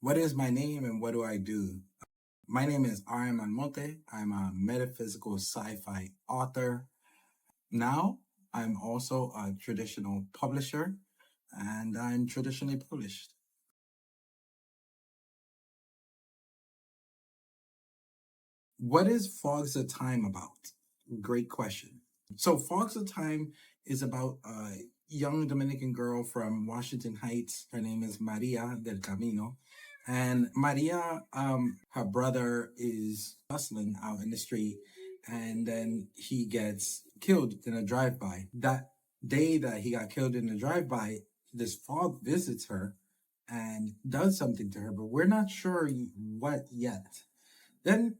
What is my name and what do I do? My name is Almonte. I'm a metaphysical sci-fi author. Now, I'm also a traditional publisher and I'm traditionally published. What is Fogs of Time about? Great question. So, Fogs of Time is about a young Dominican girl from Washington Heights. Her name is Maria del Camino. And Maria, her brother is hustling out in the street, and then he gets killed in a drive-by. That day that he got killed in a drive-by, this fog visits her and does something to her, but we're not sure what yet. Then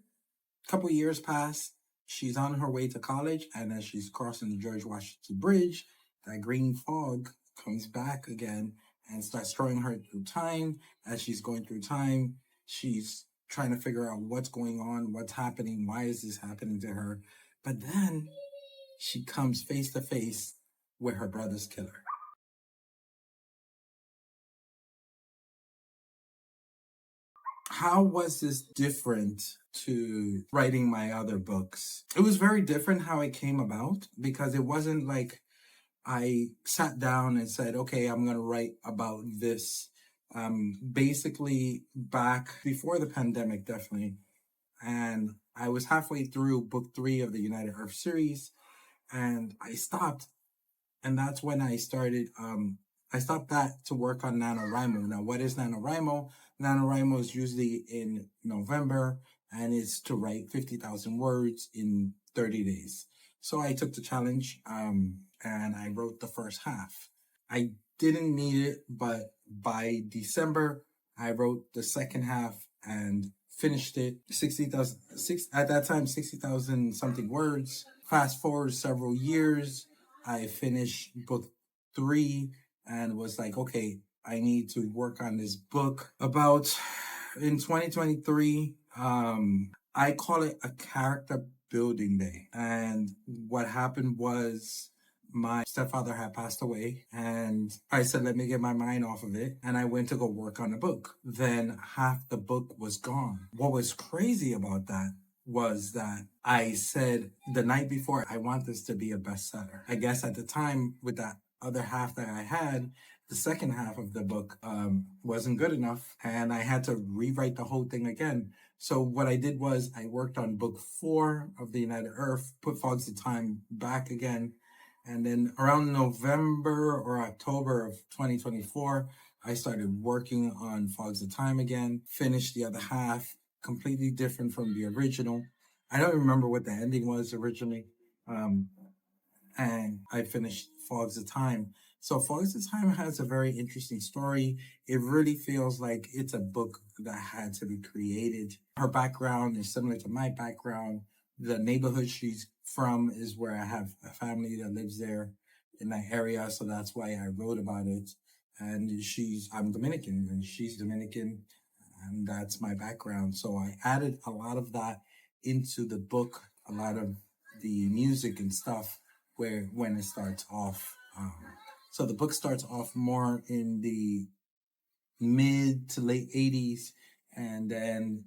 couple years pass. She's on her way to college, and as she's crossing the George Washington Bridge, that green fog comes back again and starts throwing her through time. As she's going through time, she's trying to figure out what's going on, what's happening, why is this happening to her. But then she comes face to face with her brother's killer. How was this different to writing my other books? It was very different how it came about because it wasn't like I sat down and said, okay, I'm going to write about this. Basically, back before the pandemic, definitely. And I was halfway through book 3 of the United Earth series and I stopped. And that's when I stopped that to work on NaNoWriMo. Now, what is NaNoWriMo? NaNoWriMo is usually in November and it's to write 50,000 words in 30 days. So I took the challenge and I wrote the first half. I didn't need it, but by December, I wrote the second half and finished it. 60,000, at that time, 60,000 something words. Fast forward several years, I finished book 3 and was like, okay, I need to work on this book. About in 2023, I call it a character building day. And what happened was my stepfather had passed away and I said, let me get my mind off of it. And I went to go work on the book. Then half the book was gone. What was crazy about that was that I said the night before, I want this to be a bestseller. I guess at the time with that other half that I had, the second half of the book wasn't good enough and I had to rewrite the whole thing again. So what I did was I worked on book 4 of the United Earth, put Fogs of Time back again. And then around November or October of 2024, I started working on Fogs of Time again, finished the other half, completely different from the original. I don't remember what the ending was originally. And I finished Fogs of Time. So Fogs of Time has a very interesting story. It really feels like it's a book that had to be created. Her background is similar to my background. The neighborhood she's from is where I have a family that lives there in that area. So that's why I wrote about it. And I'm Dominican and she's Dominican. And that's my background. So I added a lot of that into the book, a lot of the music and stuff when it starts off. So the book starts off more in the mid to late 80s and then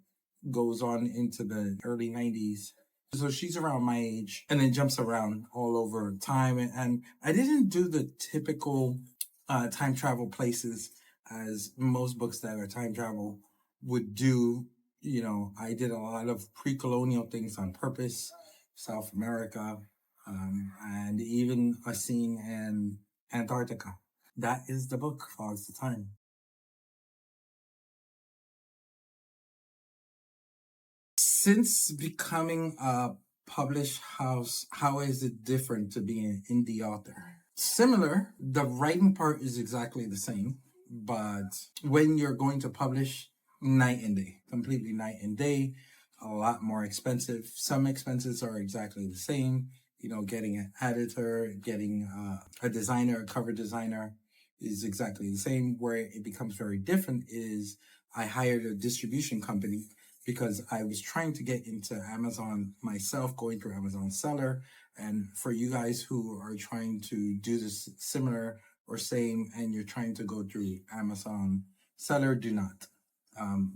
goes on into the early 90s. So she's around my age and then jumps around all over time. And I didn't do the typical time travel places as most books that are time travel would do. You know, I did a lot of pre-colonial things on purpose, South America, and even a scene in Antarctica. That is the book, Fogs of Time. Since becoming a published house, how is it different to be an indie author? Similar, the writing part is exactly the same, but when you're going to publish, night and day, completely night and day, a lot more expensive. Some expenses are exactly the same. You know, getting an editor, getting a designer, a cover designer is exactly the same. Where it becomes very different is I hired a distribution company because I was trying to get into Amazon myself, going through Amazon Seller. And for you guys who are trying to do this similar or same, and you're trying to go through Amazon Seller, do not.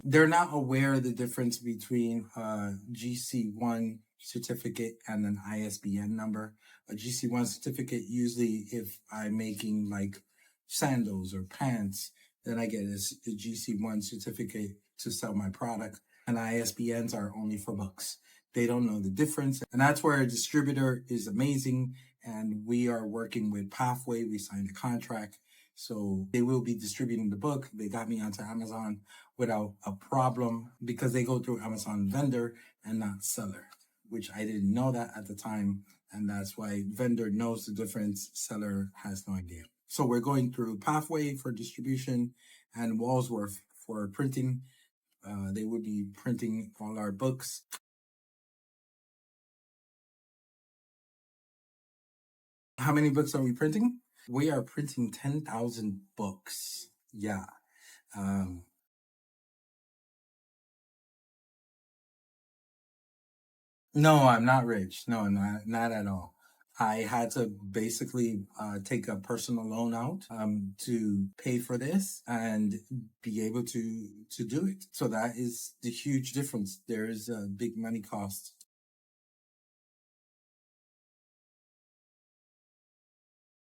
They're not aware of the difference between a GC1 certificate and an ISBN number. A GC1 certificate, usually if I'm making like sandals or pants, then I get a GC1 certificate to sell my product. And ISBNs are only for books. They don't know the difference. And that's where a distributor is amazing. And we are working with Pathway. We signed a contract. So they will be distributing the book. They got me onto Amazon without a problem because they go through Amazon vendor and not seller, which I didn't know that at the time. And that's why vendor knows the difference. Seller has no idea. So we're going through Pathway for distribution and Walsworth for printing. They would be printing all our books. How many books are we printing? We are printing 10,000 books. Yeah. No, I'm not rich. No, not at all. I had to basically take a personal loan out to pay for this and be able to do it. So that is the huge difference. There is a big money cost.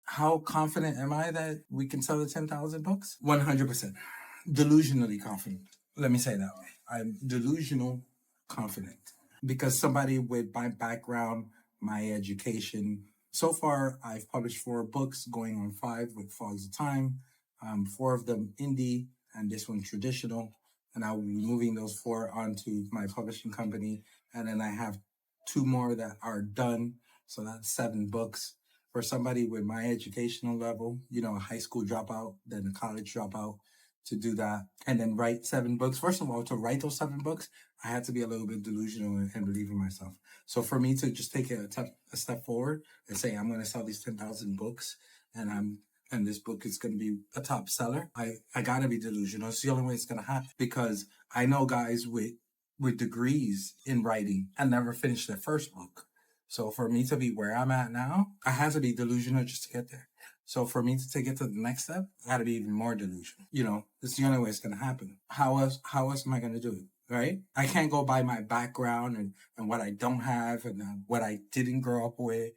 How confident am I that we can sell the 10,000 books? 100%. Delusionally confident. Let me say it that way. I'm delusional confident because somebody with my background, my education. So far, I've published 4 books, going on 5 with Fogs of Time. 4 of them indie, and this one traditional. And I will be moving those 4 onto my publishing company. And then I have 2 more that are done. So that's 7 books. For somebody with my educational level, a high school dropout, then a college dropout, to do that and then write 7 books. First of all, to write those 7 books, I had to be a little bit delusional and believe in myself. So for me to just take a step forward and say, I'm going to sell these 10,000 books and this book is going to be a top seller, I got to be delusional. It's the only way it's going to happen because I know guys with degrees in writing and never finished their first book. So for me to be where I'm at now, I had to be delusional just to get there. So for me to take it to the next step, I got to be even more delusional. It's the only way it's going to happen. How else am I going to do it? Right? I can't go by my background and what I don't have and what I didn't grow up with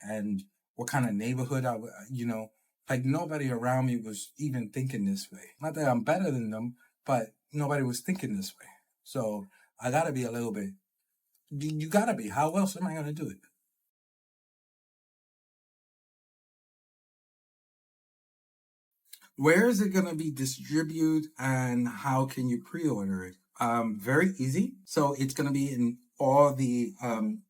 and what kind of neighborhood like nobody around me was even thinking this way. Not that I'm better than them, but nobody was thinking this way. So I got to be a little bit, you got to be. How else am I going to do it? Where is it going to be distributed and how can you pre-order it? Very easy. So it's going to be in all the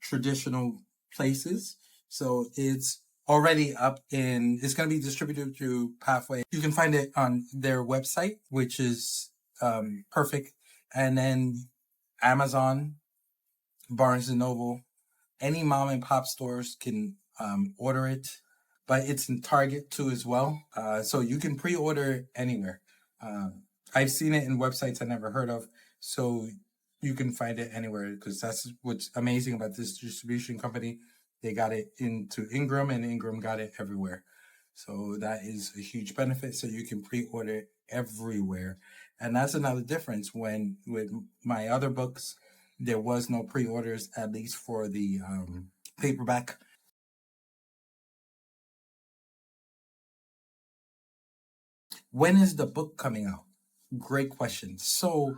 traditional places. So it's already up it's going to be distributed through Pathway. You can find it on their website, which is perfect. And then Amazon, Barnes and Noble, any mom and pop stores can order it, but it's in Target too as well. So you can pre-order it anywhere. I've seen it in websites I never heard of, so you can find it anywhere because that's what's amazing about this distribution company. They got it into Ingram, and Ingram got it everywhere. So that is a huge benefit. So you can pre-order it everywhere, and that's another difference. When with my other books, there was no pre-orders, at least for the paperback. When is the book coming out? Great question. So,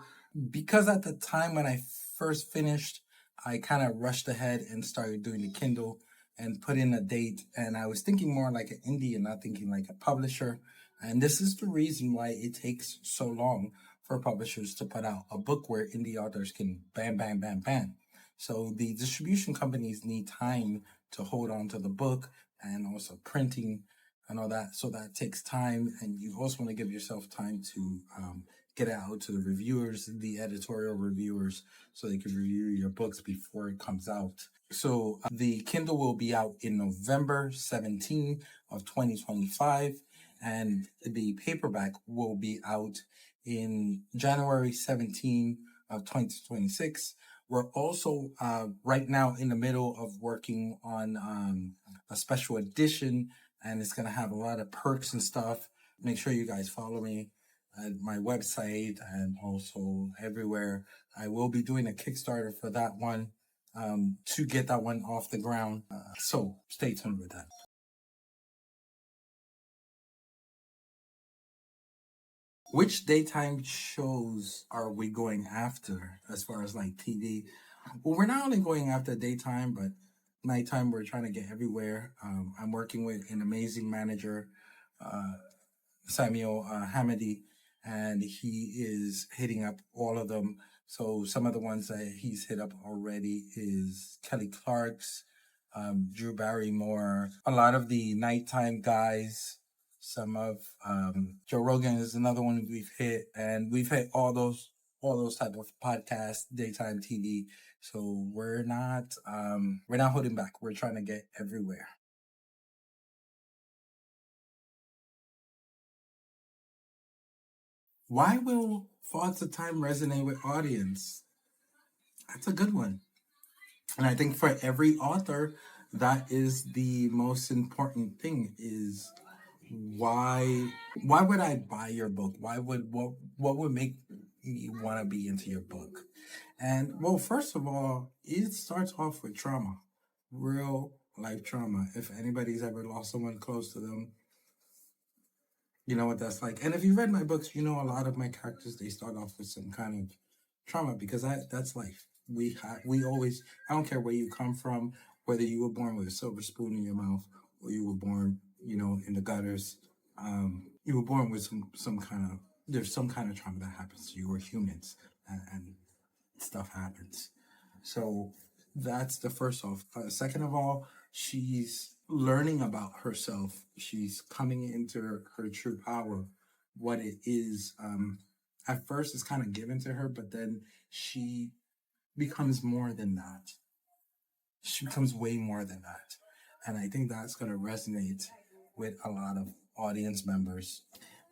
because at the time when I first finished, I kind of rushed ahead and started doing the Kindle and put in a date. And I was thinking more like an indie and not thinking like a publisher. And this is the reason why it takes so long for publishers to put out a book where indie authors can bam, bam, bam, bam. So the distribution companies need time to hold on to the book and also printing and all that. So that takes time, and you also want to give yourself time to get it out to the reviewers, the editorial reviewers, so they can review your books before it comes out. So the Kindle will be out in November 17 of 2025, and the paperback will be out in January 17 of 2026. We're also right now in the middle of working on a special edition, and it's going to have a lot of perks and stuff. Make sure you guys follow me at my website and also everywhere. I will be doing a Kickstarter for that one, to get that one off the ground. So stay tuned with that. Which daytime shows are we going after as far as like TV? Well, we're not only going after daytime, but nighttime. We're trying to get everywhere. I'm working with an amazing manager, uh, Samuel Hamady, and he is hitting up all of them. So some of the ones that he's hit up already is Kelly Clark's, Drew Barrymore, a lot of the nighttime guys. Some of Joe Rogan is another one we've hit, and we've hit all those type of podcasts, daytime TV. So we're not holding back. We're trying to get everywhere. Why will Thoughts of Time resonate with audience? That's a good one. And I think for every author, that is the most important thing is why why would I buy your book? What would make me want to be into your book? And well, first of all, it starts off with trauma. Real life trauma. If anybody's ever lost someone close to them, you know what that's like. And if you read my books, you know a lot of my characters they start off with some kind of trauma because that's life. We always I don't care where you come from, whether you were born with a silver spoon in your mouth or you were born, in the gutters. You were born with some kind of there's some kind of trauma that happens to you. We're humans, and stuff happens. So that's the first off. Second of all, she's learning about herself. She's coming into her true power, what it is. At first, it's kind of given to her, but then she becomes more than that. She becomes way more than that. And I think that's going to resonate with a lot of audience members.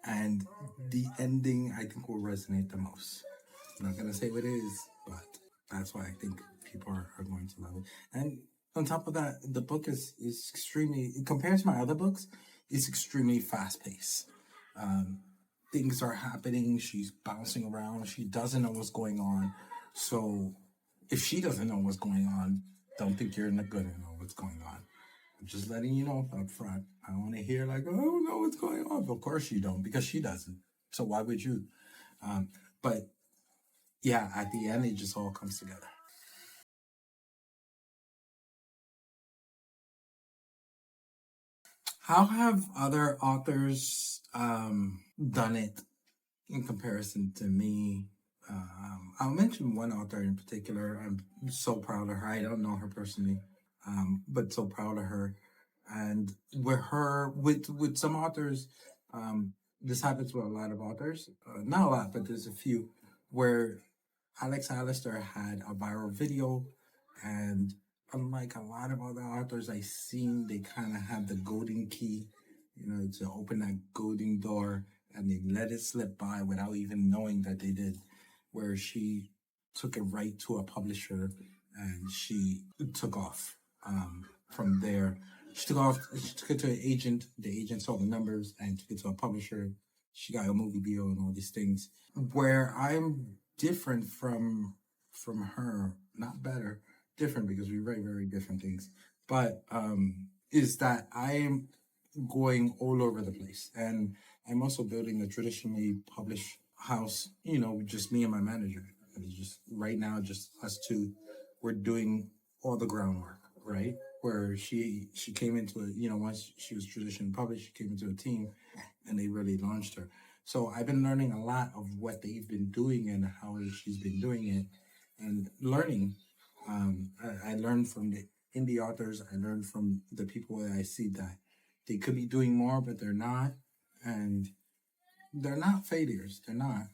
And the ending, I think, will resonate the most. I'm not gonna say what it is, but that's why I think people are going to love it. And on top of that, the book is extremely compared to my other books, it's extremely fast paced. Um, Things are happening. She's bouncing around. She doesn't know what's going on. So if she doesn't know what's going on, don't think you're not gonna know what's going on. I'm just letting you know up front. I don't want to hear like, oh, I don't know what's going on. Of course you don't, because she doesn't. So why would you? But yeah, at the end, it just all comes together. How have other authors done it in comparison to me? I'll mention one author in particular. I'm so proud of her. I don't know her personally, but so proud of her. And with some authors, this happens with a lot of authors. Not a lot, but there's a few where Alex Alistair had a viral video, and unlike a lot of other authors I've seen, they kind of have the golden key, to open that golden door, and they let it slip by without even knowing that they did. Where she took it right to a publisher, and she took off from there. She took off. She took it to an agent. The agent saw the numbers and took it to a publisher. She got a movie deal and all these things. Where I'm different from her, not better, different because we write very different things. But is that I am going all over the place, and I'm also building a traditionally published house. Just me and my manager. It's just right now, just us two. We're doing all the groundwork, right? Where she came into it, once she was traditionally published, she came into a team, and they really launched her. So I've been learning a lot of what they've been doing and how she's been doing it, and learning. I learned from the indie authors. I learned from the people that I see that they could be doing more, but they're not, and they're not failures. They're not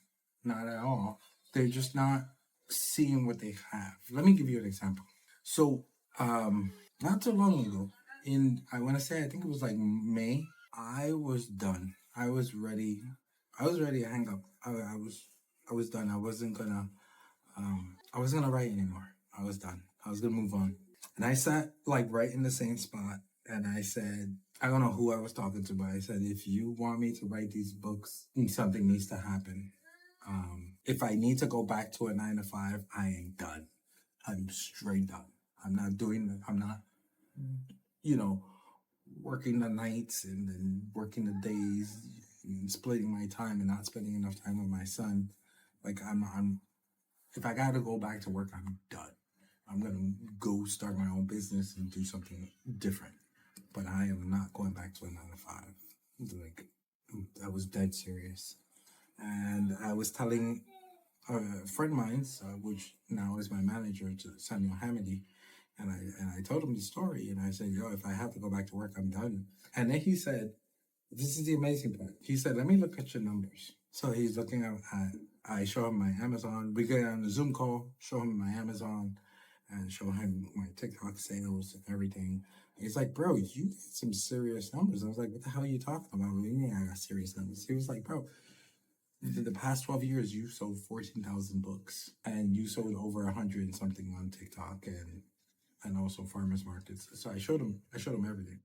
at all. They're just not seeing what they have. Let me give you an example. So, not too long ago, I want to say I think it was like May. I was done. I was ready. I was ready to hang up. I was done. I wasn't gonna write anymore. I was done. I was gonna move on. And I sat like right in the same spot, and I said, I don't know who I was talking to, but I said, if you want me to write these books, something needs to happen. If I need to go back to a 9 to 5, I am done. I'm straight done. I'm not doing, I'm not, you know, working the nights and then working the days and splitting my time and not spending enough time with my son. Like if I got to go back to work, I'm done. I'm going to go start my own business and do something different. But I am not going back to a 9 to 5. Like, I was dead serious. And I was telling a friend of mine, which now is my manager, to Samuel Hamady, and I told him the story, and I said, yo, if I have to go back to work, I'm done. And then he said, this is the amazing part. He said, let me look at your numbers. So he's looking at, I show him my Amazon. We get on the Zoom call, show him my Amazon, and show him my TikTok sales and everything. He's like, bro, you get some serious numbers. I was like, what the hell are you talking about? Yeah, I got serious numbers. He was like, bro, in the past 12 years, you sold 14,000 books, and you sold over 100 and something on TikTok and also farmers markets. So I showed him everything.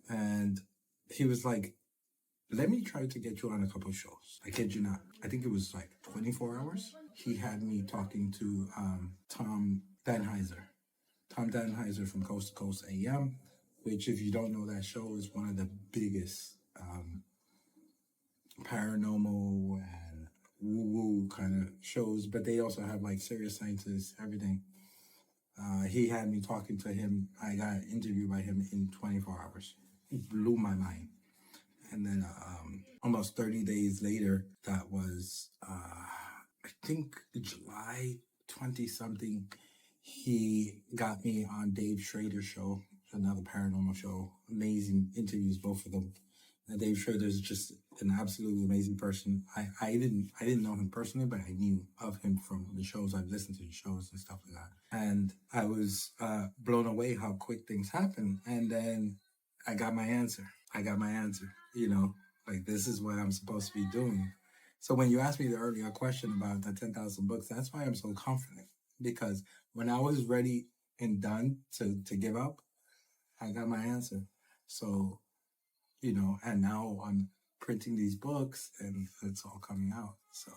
And he was like, let me try to get you on a couple of shows. I kid you not. I think it was like 24 hours. He had me talking to Tom Danheiser. Tom Danheiser from Coast to Coast AM, which, if you don't know that show, is one of the biggest paranormal and woo-woo kind of shows. But they also have like serious scientists, everything. He had me talking to him. I got interviewed by him in 24 hours. It blew my mind. And then almost 30 days later, that was, I think, July 20 something, he got me on Dave Schrader's show, another paranormal show. Amazing interviews, both of them. And Dave Schrader is just an absolutely amazing person. I didn't know him personally, but I knew of him from the shows. I've listened to the shows and stuff like that. And I was blown away how quick things happen. And then I got my answer. You know, like, this is what I'm supposed to be doing. So when you asked me the earlier question about the 10,000 books, that's why I'm so confident. Because when I was ready and done to give up, I got my answer. So, you know, and now I'm printing these books and it's all coming out. So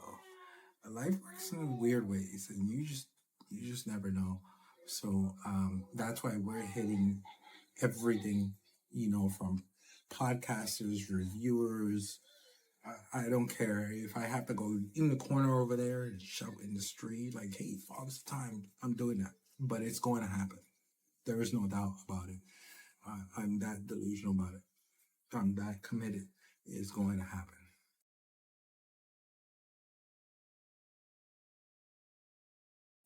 life works in weird ways, and you just never know. So that's why we're hitting everything, you know, from podcasters, reviewers. I don't care if I have to go in the corner over there and shout in the street, like, hey, Father's time, I'm doing that. But it's going to happen. There is no doubt about it. I'm that delusional about it. I'm that committed. It's going to happen.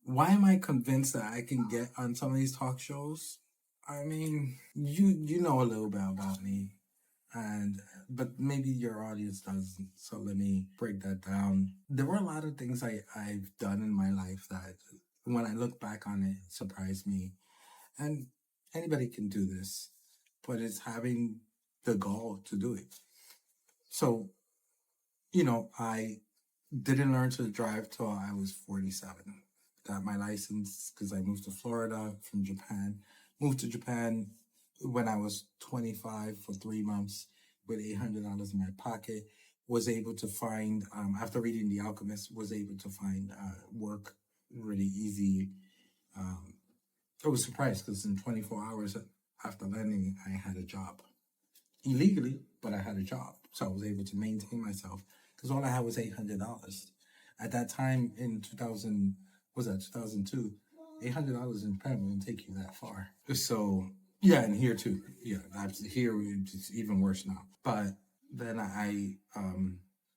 Why am I convinced that I can get on some of these talk shows? I mean, you know a little bit about me, and but maybe your audience doesn't. So let me break that down. There were a lot of things I've done in my life that, when I look back on it, surprised me. And anybody can do this, but it's having the gall to do it. So, you know, I didn't learn to drive till I was 47. Got my license because I moved to Florida from Japan. Moved to Japan when I was 25 for 3 months with $800 in my pocket. Was able to find, after reading The Alchemist, was able to find work really easy. I was surprised because in 24 hours after landing, I had a job. Illegally, but I had a job. So I was able to maintain myself because all I had was $800. At that time in 2000, was that 2002? $800 in Japan wouldn't take you that far. So, yeah, and here too. Yeah, here it's even worse now. But then I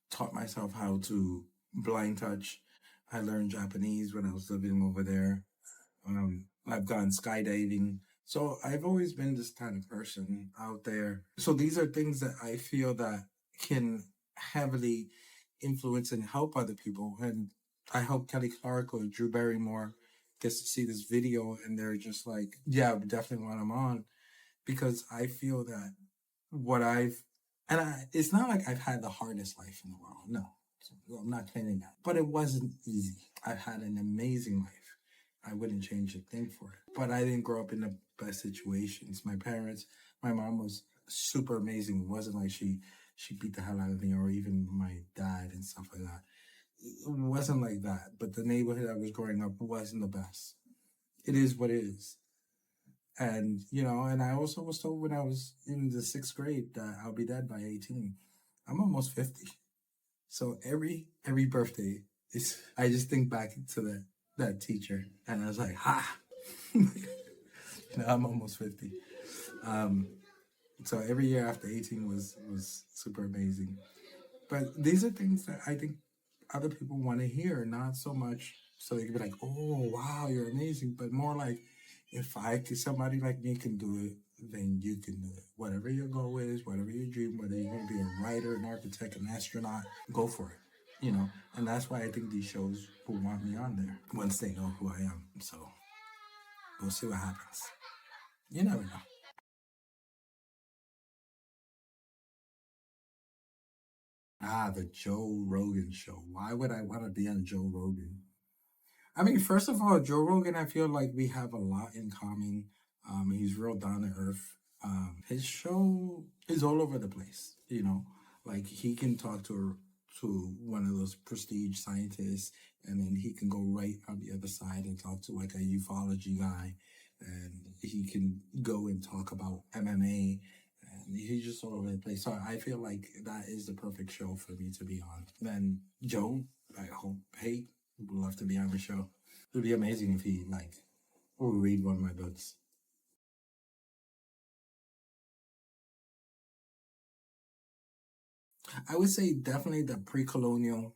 taught myself how to blind touch. I learned Japanese when I was living over there. I've gone skydiving. So I've always been this kind of person out there. So these are things that I feel that can heavily influence and help other people. And I hope Kelly Clark or Drew Barrymore gets to see this video and they're just like, yeah, definitely want them on. Because I feel that what it's not like I've had the hardest life in the world. No, I'm not claiming that. But it wasn't easy. I've had an amazing life. I wouldn't change a thing for it. But I didn't grow up in the best situations. My parents, my mom was super amazing. It wasn't like she beat the hell out of me or even my dad and stuff like that. It wasn't like that. But the neighborhood I was growing up wasn't the best. It is what it is. And and I also was told when I was in the sixth grade that I'll be dead by 18. I'm almost 50. So every birthday is I just think back to that teacher and I was like, ha. I'm almost 50. Um, so every year after 18 was super amazing. But these are things that I think other people want to hear, not so much so they can be like, "Oh, wow, you're amazing," but more like, somebody like me can do it, then you can do it. Whatever your goal is, whatever your dream, whether you're going to be a writer, an architect, an astronaut, go for it. And that's why I think these shows will want me on there once they know who I am. So we'll see what happens. You never know. Ah, the Joe Rogan show. Why would I want to be on Joe Rogan? I mean, first of all, Joe Rogan, I feel like we have a lot in common. He's real down to earth. His show is all over the place. Like he can talk to one of those prestige scientists, and then he can go right on the other side and talk to like a ufology guy, and he can go and talk about MMA. And he's just all over the place. So I feel like that is the perfect show for me to be on. Then Joe, I hope, hey, would love to be on the show. It would be amazing if he or read one of my books. I would say definitely the pre-colonial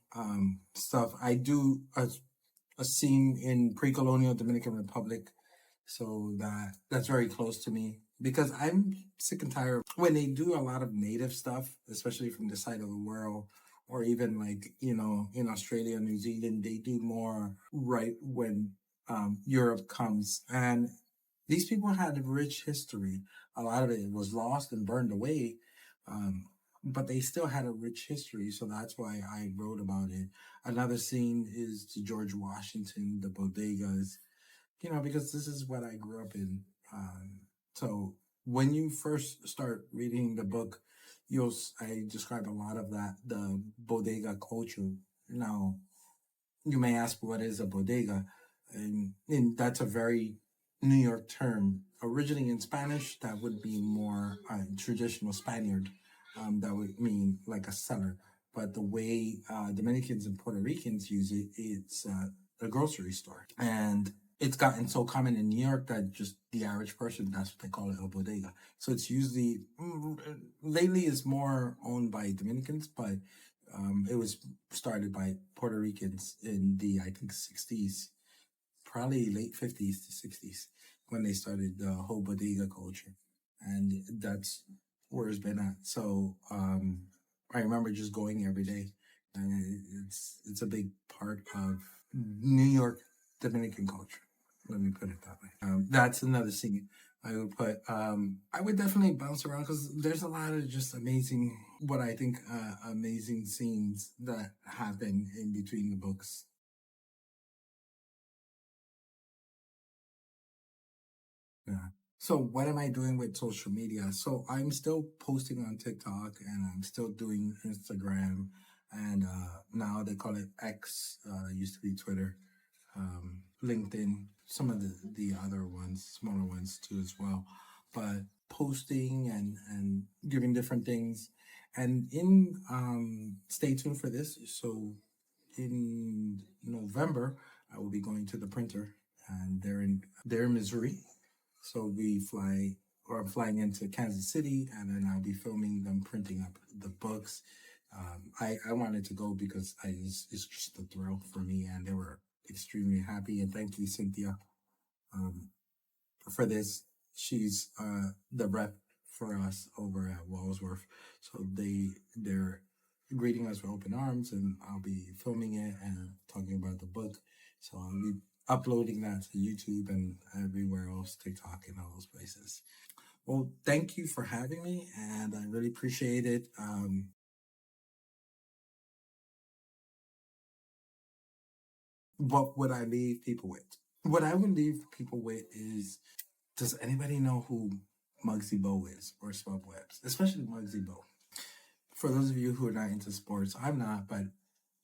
stuff. I do a scene in pre-colonial Dominican Republic, so that's very close to me because I'm sick and tired when they do a lot of native stuff, especially from this side of the world, or even like in Australia, New Zealand, they do more right when Europe comes, and these people had a rich history. A lot of it was lost and burned away, um, but they still had a rich history. So that's why I wrote about it. Another scene is to George Washington, the bodegas, because this is what I grew up in. So when you first start reading the book, I describe a lot of that, the bodega culture. Now, you may ask, what is a bodega? And that's a very New York term. Originally in Spanish, that would be more traditional Spaniard. That would mean like a cellar. But the way Dominicans and Puerto Ricans use it, it's a grocery store. And it's gotten so common in New York that just the average person, that's what they call it, a bodega. So it's usually, lately it's more owned by Dominicans, but it was started by Puerto Ricans in the, I think, 60s, probably late 50s to 60s, when they started the whole bodega culture. And that's where it's been at. So I remember just going every day. And it's a big part of New York Dominican culture. Let me put it that way. That's another scene I would put. I would definitely bounce around because there's a lot of just amazing, what I think, amazing scenes that happen in between the books. Yeah. So what am I doing with social media? So I'm still posting on TikTok and I'm still doing Instagram, and now they call it X. Used to be Twitter, LinkedIn, some of the other ones, smaller ones too as well. But posting and giving different things, and in stay tuned for this. So in November, I will be going to the printer, and they're in Missouri. So I'm flying into Kansas City, and then I'll be filming them printing up the books. I wanted to go because it's just a thrill for me, and they were extremely happy. And thank you, Cynthia, um, for this. She's the rep for us over at Wallsworth, so they're greeting us with open arms, and I'll be filming it and talking about the book. So I'll be uploading that to YouTube and everywhere else, TikTok and all those places. Well, thank you for having me, and I really appreciate it. What would I leave people with? What I would leave people with is, does anybody know who Muggsy Bow is, or Spud Webs, especially Muggsy Bow. For those of you who are not into sports, I'm not, but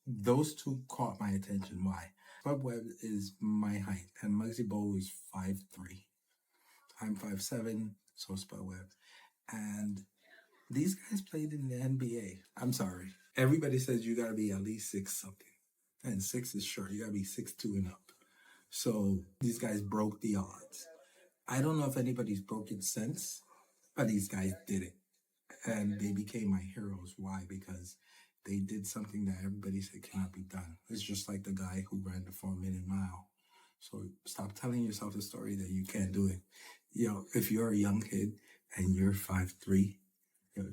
those two caught my attention. Why? Spud Webb is my height, and Muggsy Bow is 5'3". I'm 5'7", so Spud Webb. And these guys played in the NBA. I'm sorry. Everybody says you gotta be at least 6 something. And 6 is short. You gotta be 6'2" and up. So these guys broke the odds. I don't know if anybody's broken since, but these guys did it. And they became my heroes. Why? Because they did something that everybody said cannot be done. It's just like the guy who ran the 4-minute mile. So stop telling yourself the story that you can't do it. If you're a young kid and you're 5'3",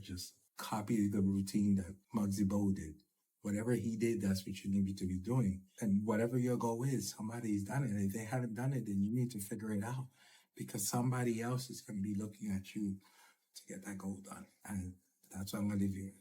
just copy the routine that Muggsy Bow did. Whatever he did, that's what you need to be doing. And whatever your goal is, somebody's done it. And if they haven't done it, then you need to figure it out, because somebody else is going to be looking at you to get that goal done. And that's what I'm going to leave you.